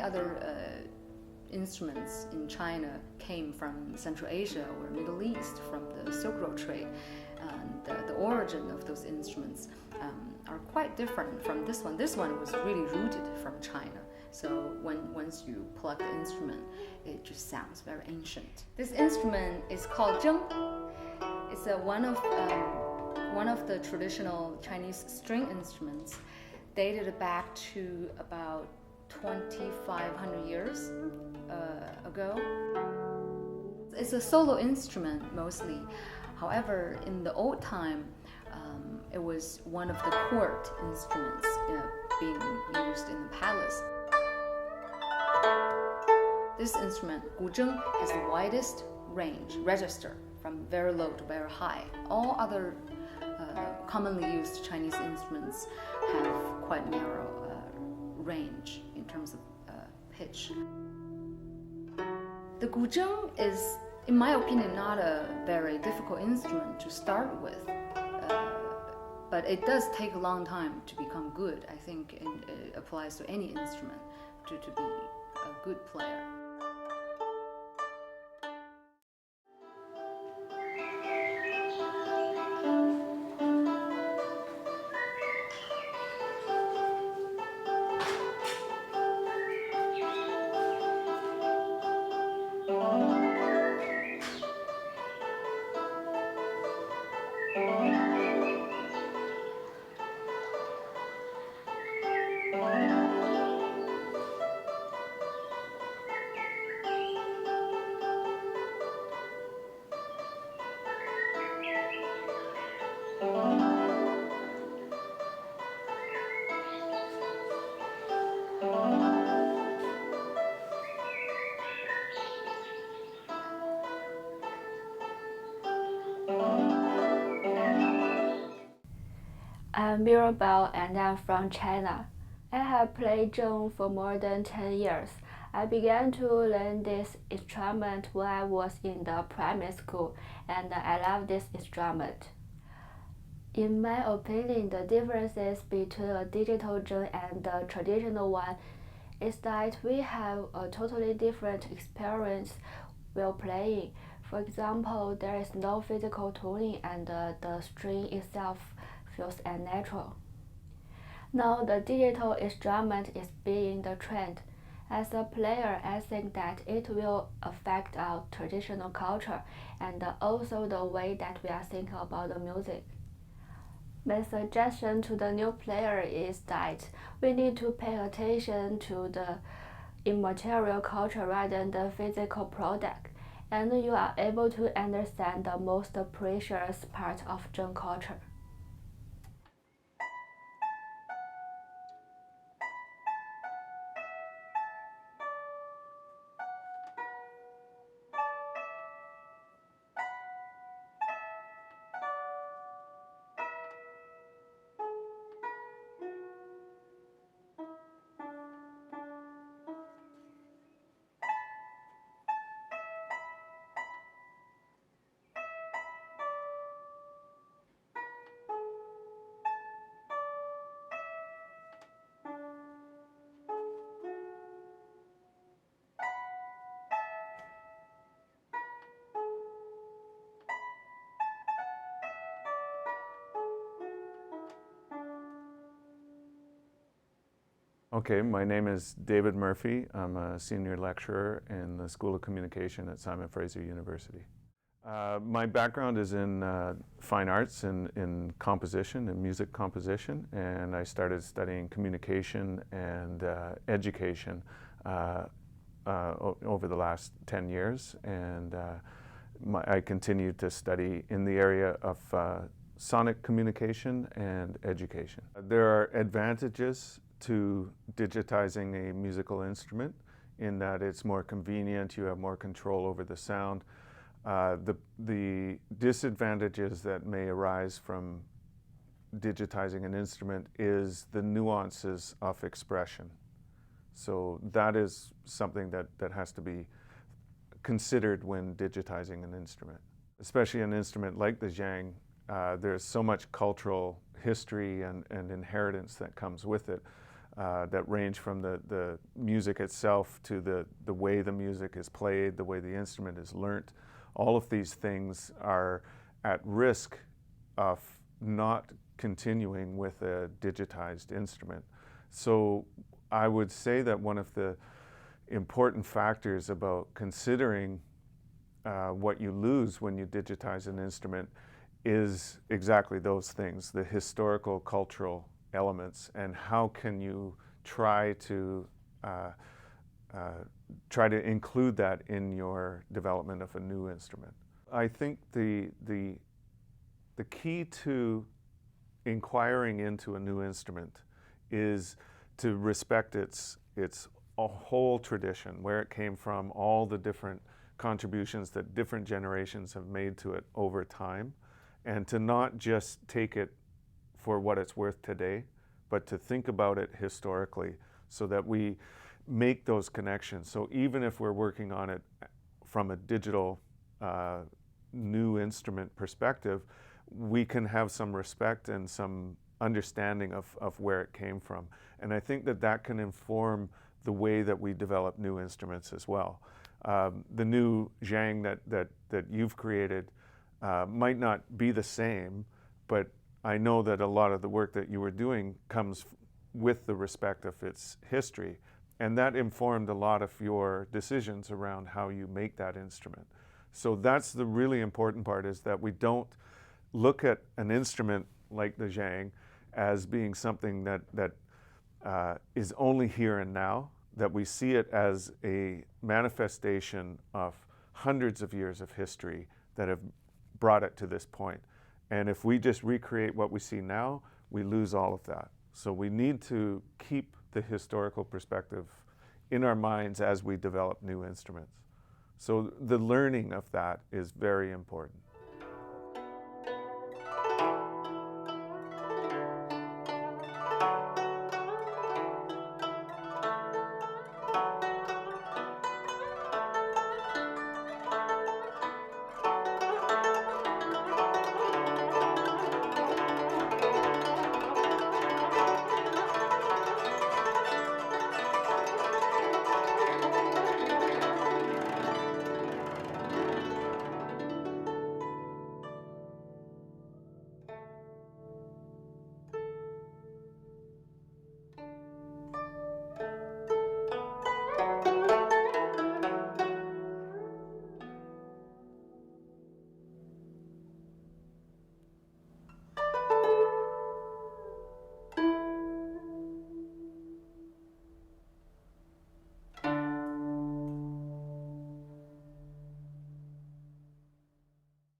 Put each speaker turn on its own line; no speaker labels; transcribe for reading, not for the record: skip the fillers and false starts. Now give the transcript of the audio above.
many other instruments in China came from Central Asia or Middle East, from the Silk Road trade. And the origin of those instruments are quite different from this one. This one was really rooted from China. So once you plug the instrument, it just sounds very ancient. This instrument is called Zheng. It's one of the traditional Chinese string instruments, dated back to about 2,500 years ago. It's a solo instrument mostly. However, in the old time, it was one of the court instruments being used in the palace. This instrument, guzheng, has the widest range register from very low to very high. All other commonly used Chinese instruments have quite narrow range in terms of pitch. The guzheng is, in my opinion, not a very difficult instrument to start with, but it does take a long time to become good. I think it applies to any instrument to be a good player.
I'm Mirabel and I'm from China. I have played zheng for more than 10 years. I began to learn this instrument when I was in the primary school, and I love this instrument. In my opinion, the differences between a digital zheng and the traditional one is that we have a totally different experience while playing. For example, there is no physical tuning and the string itself feels unnatural. Now the digital instrument is being the trend. As a player, I think that it will affect our traditional culture and also the way that we are thinking about the music. My suggestion to the new player is that we need to pay attention to the immaterial culture rather than the physical product, and you are able to understand the most precious part of zheng culture.
Okay, my name is David Murphy. I'm a senior lecturer in the School of Communication at Simon Fraser University. My background is in fine arts, in composition and music composition, and I started studying communication and education over the last 10 years, and I continued to study in the area of sonic communication and education. There are advantages to digitizing a musical instrument in that it's more convenient, you have more control over the sound. The disadvantages that may arise from digitizing an instrument is the nuances of expression. So that is something that has to be considered when digitizing an instrument. Especially an instrument like the Zheng, there's so much cultural history and inheritance that comes with it. that range from the music itself to the way the music is played, the way the instrument is learnt. All of these things are at risk of not continuing with a digitized instrument. So I would say that one of the important factors about considering what you lose when you digitize an instrument is exactly those things, the historical, cultural elements, and how can you try to include that in your development of a new instrument. I think the key to inquiring into a new instrument is to respect its a whole tradition, where it came from, all the different contributions that different generations have made to it over time, and to not just take it for what it's worth today, but to think about it historically so that we make those connections. So even if we're working on it from a digital new instrument perspective, we can have some respect and some understanding of where it came from. And I think that that can inform the way that we develop new instruments as well. The new Zheng that you've created might not be the same, but I know that a lot of the work that you were doing comes with the respect of its history, and that informed a lot of your decisions around how you make that instrument. So that's the really important part, is that we don't look at an instrument like the Zheng as being something that is only here and now, that we see it as a manifestation of hundreds of years of history that have brought it to this point. And if we just recreate what we see now, we lose all of that. So we need to keep the historical perspective in our minds as we develop new instruments. So the learning of that is very important.